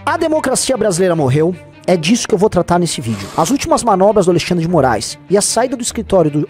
A democracia brasileira morreu. É disso que eu vou tratar nesse vídeo. As últimas manobras do Alexandre de Moraes e a saída do escritório do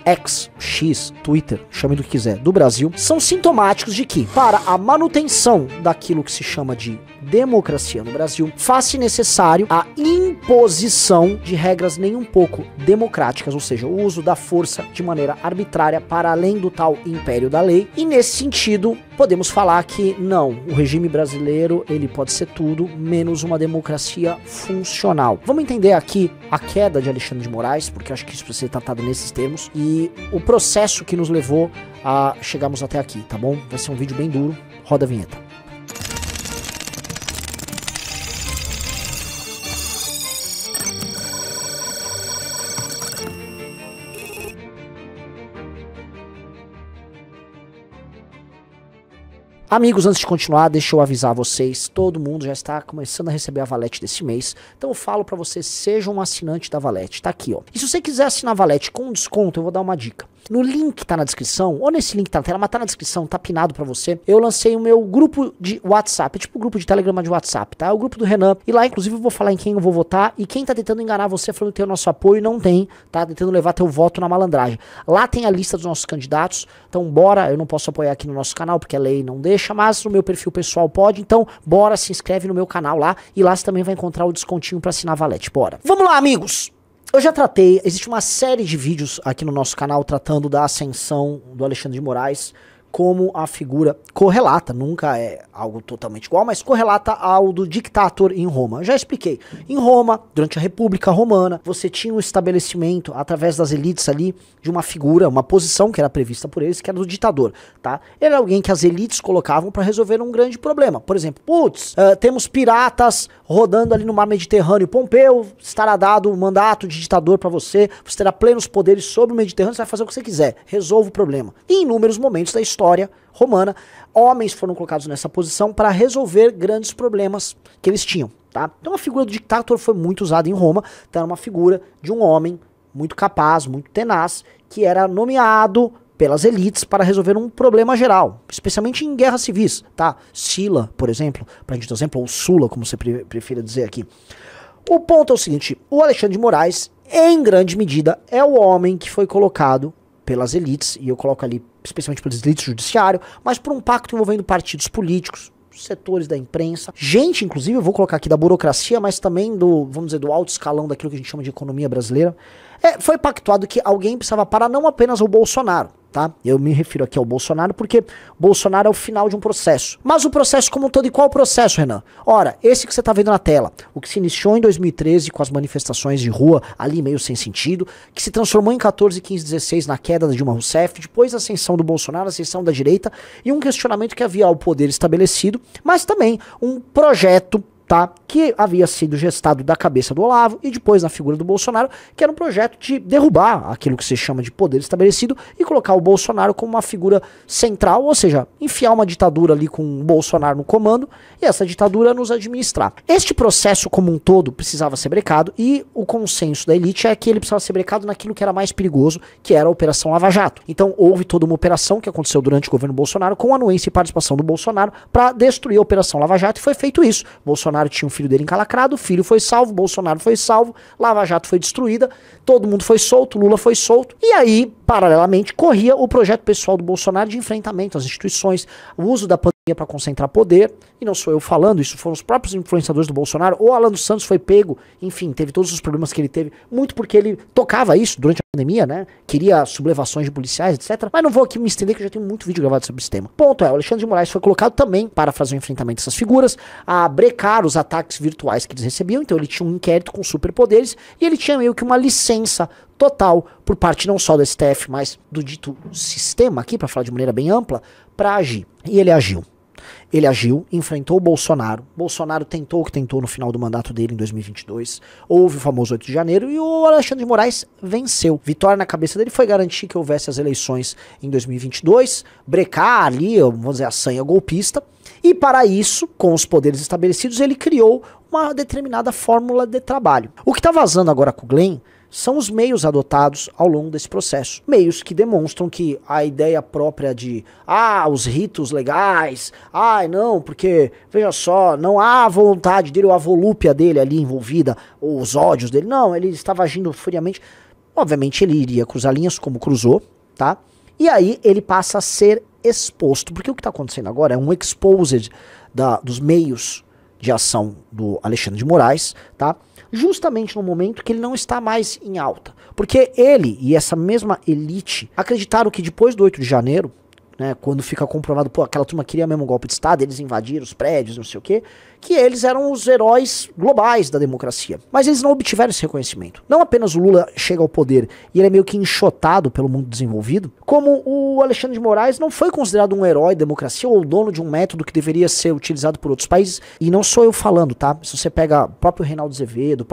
X, Twitter, chame do que quiser, do Brasil, são sintomáticos de que, para a manutenção daquilo que se chama de democracia no Brasil, faz-se necessário a imposição de regras nem um pouco democráticas, ou seja, o uso da força de maneira arbitrária para além do tal império da lei. E nesse sentido, podemos falar que não, o regime brasileiro, ele pode ser tudo menos uma democracia funcional. Vamos entender aqui a queda de Alexandre de Moraes, porque eu acho que isso precisa ser tratado nesses termos, e o processo que nos levou a chegarmos até aqui, tá bom? Vai ser um vídeo bem duro, roda a vinheta. Amigos, antes de continuar, deixa eu avisar vocês, todo mundo já está começando a receber a Valete desse mês, então eu falo pra você, seja um assinante da Valete, tá aqui ó. E se você quiser assinar a Valete com desconto, eu vou dar uma dica. No link que tá na descrição, ou nesse link que tá na tela, mas tá na descrição, tá pinado pra você, eu lancei o meu grupo de WhatsApp, é tipo o grupo de Telegram de WhatsApp, tá? É o grupo do Renan, e lá inclusive eu vou falar em quem eu vou votar, e quem tá tentando enganar você falando que tem o nosso apoio, não tem, tá? Tentando levar teu voto na malandragem. Lá tem a lista dos nossos candidatos, então bora, eu não posso apoiar aqui no nosso canal, porque a lei não deixa, mas no meu perfil pessoal pode, então bora, se inscreve no meu canal lá, e lá você também vai encontrar o descontinho pra assinar a Valete, bora. Vamos lá, amigos! Eu já tratei, existe uma série de vídeos aqui no nosso canal tratando da ascensão do Alexandre de Moraes como a figura correlata, nunca é algo totalmente igual, mas correlata ao do dictator em Roma. Eu já expliquei. Em Roma, durante a República Romana, você tinha um estabelecimento, através das elites ali, de uma figura, uma posição que era prevista por eles, que era do ditador, tá? Ele era alguém que as elites colocavam para resolver um grande problema. Por exemplo, temos piratas rodando ali no mar Mediterrâneo. Pompeu, estará dado um mandato de ditador para você, você terá plenos poderes sobre o Mediterrâneo, você vai fazer o que você quiser, resolva o problema. E em inúmeros momentos da história romana, homens foram colocados nessa posição para resolver grandes problemas que eles tinham, tá? Então a figura do dictator foi muito usada em Roma, então era uma figura de um homem muito capaz, muito tenaz, que era nomeado pelas elites para resolver um problema geral, especialmente em guerras civis, tá? Sila, por exemplo, pra gente dar exemplo, ou Sula, como você prefira dizer aqui. O ponto é o seguinte, o Alexandre de Moraes, em grande medida, é o homem que foi colocado pelas elites, e eu coloco ali especialmente pelas elites do judiciário, mas por um pacto envolvendo partidos políticos, setores da imprensa, gente, inclusive, eu vou colocar aqui da burocracia, mas também do, vamos dizer, do alto escalão daquilo que a gente chama de economia brasileira. Foi pactuado que alguém precisava parar não apenas o Bolsonaro, tá? Eu me refiro aqui ao Bolsonaro porque Bolsonaro é o final de um processo. Mas o processo como um todo, e qual o processo, Renan? Ora, esse que você tá vendo na tela, o que se iniciou em 2013 com as manifestações de rua, ali meio sem sentido, que se transformou em 14, 15, 16 na queda da Dilma Rousseff, depois a ascensão do Bolsonaro, a ascensão da direita, e um questionamento que havia ao poder estabelecido, mas também um projeto, tá, que havia sido gestado da cabeça do Olavo e depois na figura do Bolsonaro, que era um projeto de derrubar aquilo que se chama de poder estabelecido e colocar o Bolsonaro como uma figura central, ou seja, enfiar uma ditadura ali com o Bolsonaro no comando e essa ditadura nos administrar. Este processo como um todo precisava ser brecado e o consenso da elite é que ele precisava ser brecado naquilo que era mais perigoso, que era a Operação Lava Jato. Então houve toda uma operação que aconteceu durante o governo Bolsonaro com anuência e participação do Bolsonaro para destruir a Operação Lava Jato, e foi feito isso. Bolsonaro tinha um filho dele encalacrado, o filho foi salvo, Bolsonaro foi salvo, Lava Jato foi destruída, todo mundo foi solto, Lula foi solto, e aí, paralelamente, corria o projeto pessoal do Bolsonaro de enfrentamento às instituições, o uso da pandemia para concentrar poder, e não sou eu falando, isso foram os próprios influenciadores do Bolsonaro, o Alan dos Santos foi pego, enfim, teve todos os problemas que ele teve, muito porque ele tocava isso durante a pandemia, né, queria sublevações de policiais, etc, mas não vou aqui me estender que eu já tenho muito vídeo gravado sobre esse tema. Ponto é, o Alexandre de Moraes foi colocado também para fazer o enfrentamento dessas figuras, a brecar os ataques virtuais que eles recebiam, então ele tinha um inquérito com superpoderes, e ele tinha meio que uma licença total por parte não só do STF, mas do dito sistema aqui, para falar de maneira bem ampla, para agir. E ele agiu. Ele agiu, enfrentou o Bolsonaro. Bolsonaro tentou o que tentou no final do mandato dele em 2022. Houve o famoso 8 de janeiro e o Alexandre de Moraes venceu. Vitória na cabeça dele foi garantir que houvesse as eleições em 2022, brecar ali, vamos dizer, a sanha golpista. E para isso, com os poderes estabelecidos, ele criou uma determinada fórmula de trabalho. O que está vazando agora com o Glenn são os meios adotados ao longo desse processo. Meios que demonstram que a ideia própria de, os ritos legais, não, porque, veja só, não há a vontade dele ou a volúpia dele ali envolvida, ou os ódios dele, não, ele estava agindo furiamente. Obviamente ele iria cruzar linhas como cruzou, tá? E aí ele passa a ser exposto, porque o que está acontecendo agora é um exposed dos meios de ação do Alexandre de Moraes, tá? Justamente no momento que ele não está mais em alta. Porque ele e essa mesma elite acreditaram que depois do 8 de janeiro, né, quando fica comprovado, aquela turma queria mesmo um golpe de Estado, eles invadiram os prédios, não sei o quê, que eles eram os heróis globais da democracia. Mas eles não obtiveram esse reconhecimento. Não apenas o Lula chega ao poder e ele é meio que enxotado pelo mundo desenvolvido, como o Alexandre de Moraes não foi considerado um herói da democracia ou o dono de um método que deveria ser utilizado por outros países. E não sou eu falando, tá? Se você pega o próprio Reinaldo Azevedo,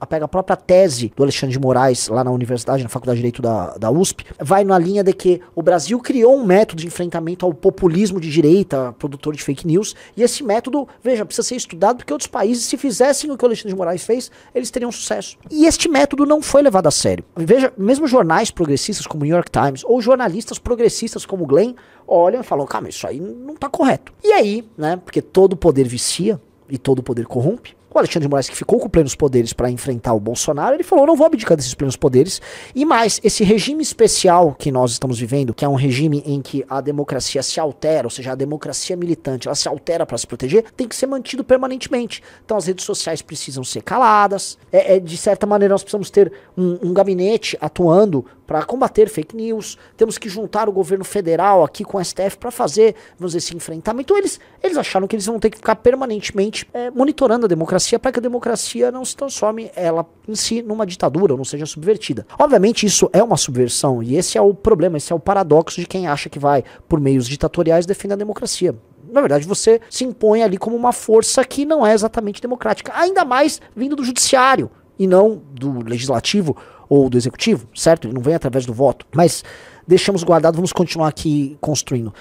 pega a própria tese do Alexandre de Moraes lá na universidade, na Faculdade de Direito da USP, vai na linha de que o Brasil criou um método de enfrentamento ao populismo de direita, produtor de fake news, e esse método, veja, precisa ser estudado porque outros países, se fizessem o que o Alexandre de Moraes fez, eles teriam sucesso. E este método não foi levado a sério. Veja, mesmo jornais progressistas como o New York Times, ou jornalistas progressistas como o Glenn, olham e falam, calma, isso aí não tá correto. E aí, né, porque todo poder vicia e todo poder corrompe, o Alexandre de Moraes, que ficou com plenos poderes para enfrentar o Bolsonaro, ele falou, não vou abdicar desses plenos poderes. E mais, esse regime especial que nós estamos vivendo, que é um regime em que a democracia se altera, ou seja, a democracia militante, ela se altera para se proteger, tem que ser mantido permanentemente. Então as redes sociais precisam ser caladas, de certa maneira nós precisamos ter um gabinete atuando para combater fake news, temos que juntar o governo federal aqui com o STF para fazer, vamos dizer, esse enfrentamento. Então eles acharam que eles vão ter que ficar permanentemente monitorando a democracia para que a democracia não se transforme ela em si numa ditadura, ou não seja subvertida. Obviamente isso é uma subversão, e esse é o problema, esse é o paradoxo de quem acha que vai, por meios ditatoriais, defender a democracia. Na verdade, você se impõe ali como uma força que não é exatamente democrática, ainda mais vindo do judiciário, e não do legislativo ou do executivo, certo? Ele não vem através do voto. Mas deixamos guardado, vamos continuar aqui construindo.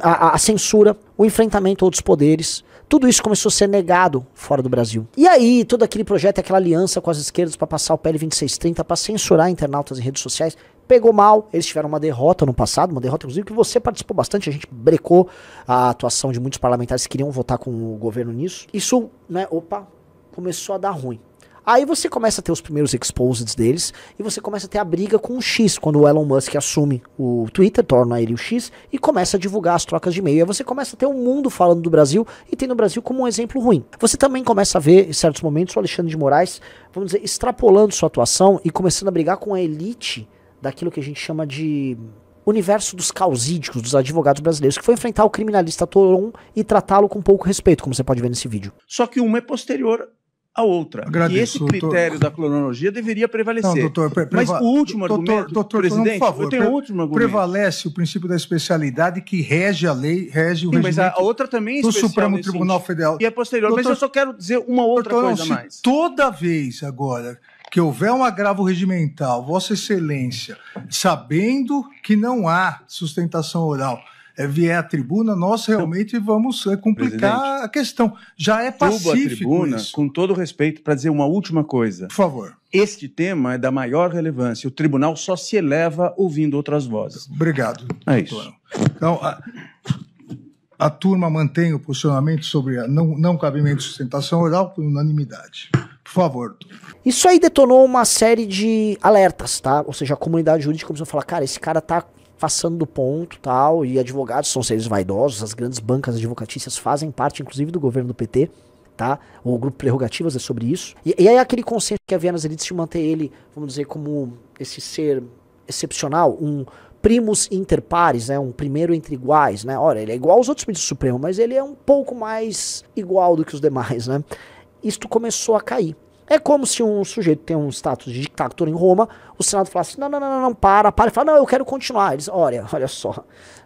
A censura, o enfrentamento a outros poderes, tudo isso começou a ser negado fora do Brasil. E aí, todo aquele projeto, aquela aliança com as esquerdas para passar o PL 2630, para censurar internautas em redes sociais, pegou mal. Eles tiveram uma derrota no passado, uma derrota inclusive que você participou bastante, a gente brecou a atuação de muitos parlamentares que queriam votar com o governo nisso. Isso, né, começou a dar ruim. Aí você começa a ter os primeiros exposeds deles, e você começa a ter a briga com o X, quando o Elon Musk assume o Twitter, torna ele o X, e começa a divulgar as trocas de e-mail. Aí você começa a ter um mundo falando do Brasil, e tendo o Brasil como um exemplo ruim. Você também começa a ver, em certos momentos, o Alexandre de Moraes, vamos dizer, extrapolando sua atuação, e começando a brigar com a elite daquilo que a gente chama de universo dos causídicos, dos advogados brasileiros, que foi enfrentar o criminalista Toron e tratá-lo com pouco respeito, como você pode ver nesse vídeo. Só que uma é posterior a outra. Agradeço, e esse critério da cronologia deveria prevalecer. Não, doutor, mas o último argumento, presidente, por favor, eu tenho um último argumento. Prevalece o princípio da especialidade que rege a lei, rege o regimento. Mas a outra também é do especial Supremo Tribunal Federal. E é posterior. Doutor, mas eu só quero dizer uma outra coisa a mais. Toda vez agora que houver um agravo regimental, Vossa Excelência, sabendo que não há sustentação oral, vier à tribuna, nós realmente vamos complicar Presidente, a questão. Já é pacífico a tribuna, isso. Com todo respeito, para dizer uma última coisa. Por favor. Este tema é da maior relevância. O tribunal só se eleva ouvindo outras vozes. Obrigado. É isso. Então, a turma mantém o posicionamento sobre a não cabimento de sustentação oral por unanimidade. Por favor. Isso aí detonou uma série de alertas, tá? Ou seja, a comunidade jurídica começou a falar, cara, esse cara tá passando do ponto, tal, e advogados são seres vaidosos, as grandes bancas advocatícias fazem parte, inclusive, do governo do PT, tá? O grupo Prerrogativas é sobre isso. E aí aquele consenso que havia nas elites de manter ele, vamos dizer, como esse ser excepcional, um primus inter pares, né? Um primeiro entre iguais, né? Olha, ele é igual aos outros ministros do Supremo, mas ele é um pouco mais igual do que os demais, né? Isto começou a cair. É como se um sujeito tem um status de ditador em Roma, o Senado falasse, não, para, e fala, não, eu quero continuar. Eles, olha só,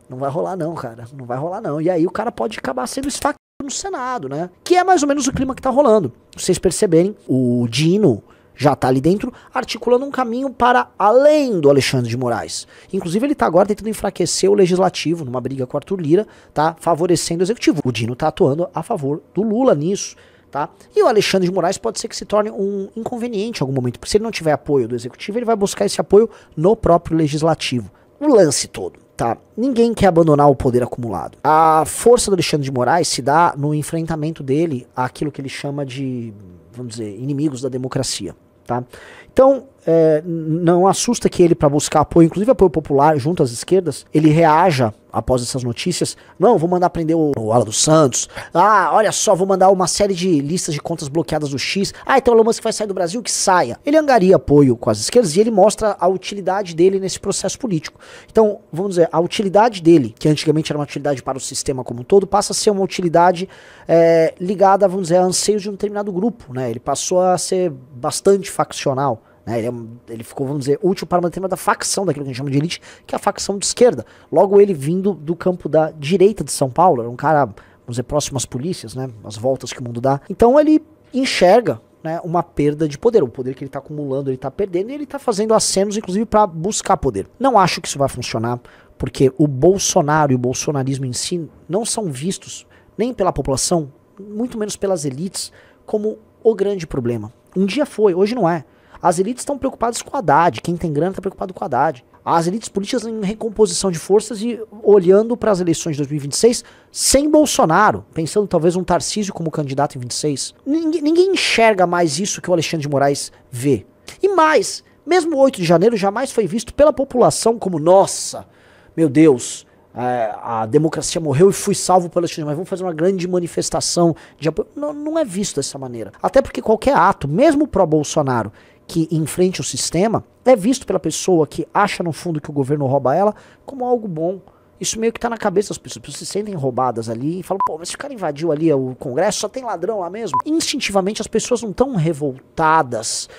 não vai rolar não, cara, não vai rolar não. E aí o cara pode acabar sendo esfaqueado no Senado, né? Que é mais ou menos o clima que tá rolando. Pra vocês perceberem, o Dino já tá ali dentro, articulando um caminho para além do Alexandre de Moraes. Inclusive ele tá agora tentando enfraquecer o legislativo, numa briga com o Arthur Lira, tá favorecendo o executivo. O Dino tá atuando a favor do Lula nisso. Tá? E o Alexandre de Moraes pode ser que se torne um inconveniente em algum momento, porque se ele não tiver apoio do executivo, ele vai buscar esse apoio no próprio legislativo. O lance todo, tá? Ninguém quer abandonar o poder acumulado. A força do Alexandre de Moraes se dá no enfrentamento dele àquilo que ele chama de, vamos dizer, inimigos da democracia, tá? Então, não assusta que ele, para buscar apoio, inclusive apoio popular junto às esquerdas, ele reaja após essas notícias. Não, vou mandar prender o Alan dos Santos. Ah, olha só, vou mandar uma série de listas de contas bloqueadas do X. Ah, então o Elon Musk vai sair do Brasil, que saia. Ele angaria apoio com as esquerdas e ele mostra a utilidade dele nesse processo político. Então, vamos dizer, a utilidade dele, que antigamente era uma utilidade para o sistema como um todo, passa a ser uma utilidade ligada, vamos dizer, a anseios de um determinado grupo, né? Ele passou a ser bastante faccional. Né, ele ficou, vamos dizer, útil para uma determinada facção daquilo que a gente chama de elite, que é a facção de esquerda. Logo ele vindo do campo da direita de São Paulo, era um cara, vamos dizer, próximo às polícias, né, as voltas que o mundo dá. Então ele enxerga, né, uma perda de poder, o poder que ele está acumulando, ele está perdendo, e ele está fazendo acenos, inclusive, para buscar poder. Não acho que isso vai funcionar, porque o Bolsonaro e o bolsonarismo em si não são vistos, nem pela população, muito menos pelas elites, como o grande problema. Um dia foi, hoje não é. As elites estão preocupadas com o Haddad, quem tem grana está preocupado com o Haddad. As elites políticas em recomposição de forças e olhando para as eleições de 2026 sem Bolsonaro, pensando talvez um Tarcísio como candidato em 26. Ninguém enxerga mais isso que o Alexandre de Moraes vê. E mais, mesmo o 8 de janeiro jamais foi visto pela população como, nossa, meu Deus, a democracia morreu e fui salvo pelo Alexandre de Moraes, vamos fazer uma grande manifestação de apoio. Não é visto dessa maneira. Até porque qualquer ato, mesmo pró-Bolsonaro, que enfrente o sistema, é visto pela pessoa que acha no fundo que o governo rouba ela como algo bom. Isso meio que tá na cabeça das pessoas. As pessoas se sentem roubadas ali e falam, pô, mas esse cara invadiu ali o Congresso, só tem ladrão lá mesmo. Instintivamente as pessoas não estão revoltadas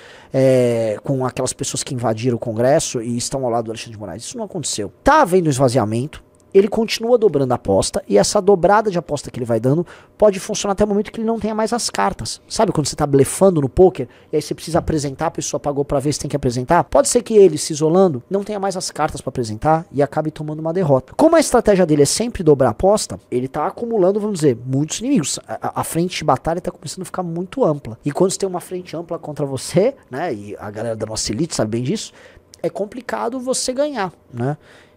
com aquelas pessoas que invadiram o Congresso e estão ao lado do Alexandre de Moraes. Isso não aconteceu. Tá havendo esvaziamento, ele continua dobrando a aposta, e essa dobrada de aposta que ele vai dando pode funcionar até o momento que ele não tenha mais as cartas. Sabe quando você tá blefando no poker, e aí você precisa apresentar, a pessoa pagou pra ver se tem que apresentar? Pode ser que ele, se isolando, não tenha mais as cartas pra apresentar e acabe tomando uma derrota. Como a estratégia dele é sempre dobrar a aposta, ele tá acumulando, vamos dizer, muitos inimigos. A frente de batalha tá começando a ficar muito ampla. E quando você tem uma frente ampla contra você, né, e a galera da nossa elite sabe bem disso, é complicado você ganhar, né?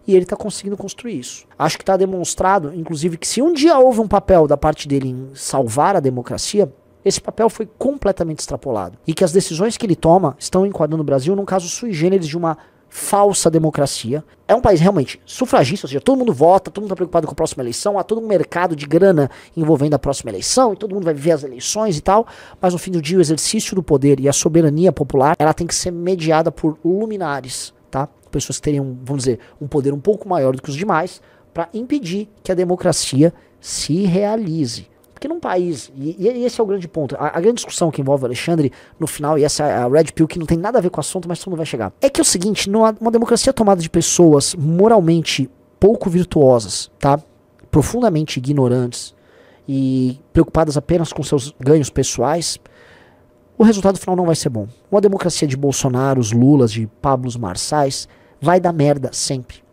E ele está conseguindo construir isso. Acho que está demonstrado, inclusive, que se um dia houve um papel da parte dele em salvar a democracia, esse papel foi completamente extrapolado. E que as decisões que ele toma estão enquadrando o Brasil num caso sui generis de uma falsa democracia. É um país realmente sufragista, ou seja, todo mundo vota, todo mundo está preocupado com a próxima eleição, há todo um mercado de grana envolvendo a próxima eleição, e todo mundo vai ver as eleições e tal, mas no fim do dia o exercício do poder e a soberania popular, ela tem que ser mediada por luminares, tá? Pessoas que teriam, vamos dizer, um poder um pouco maior do que os demais, para impedir que a democracia se realize. Porque num país, e esse é o grande ponto, a grande discussão que envolve o Alexandre no final, e essa é a Red Pill que não tem nada a ver com o assunto, mas todo mundo vai chegar, é que é o seguinte, numa democracia tomada de pessoas moralmente pouco virtuosas, tá? Profundamente ignorantes e preocupadas apenas com seus ganhos pessoais, o resultado final não vai ser bom. Uma democracia de Bolsonaros, Lulas, de Pablos Marçais, vai dar merda sempre.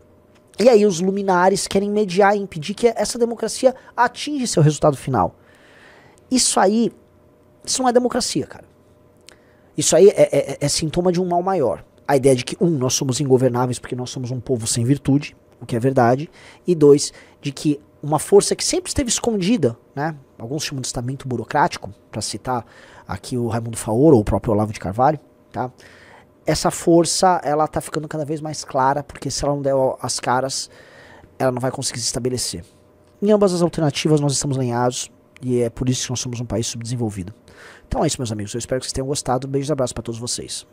E aí os luminares querem mediar e impedir que essa democracia atinja seu resultado final. Isso não é democracia, cara. Isso aí é sintoma de um mal maior. A ideia de que, nós somos ingovernáveis porque nós somos um povo sem virtude, o que é verdade, e 2, de que uma força que sempre esteve escondida, né? Alguns chamam de estamento burocrático, para citar aqui o Raimundo Faoro ou o próprio Olavo de Carvalho, tá? Essa força, ela tá ficando cada vez mais clara, porque se ela não der as caras, ela não vai conseguir se estabelecer. Em ambas as alternativas nós estamos lenhados, e é por isso que nós somos um país subdesenvolvido. Então é isso, meus amigos, eu espero que vocês tenham gostado, beijos e abraços para todos vocês.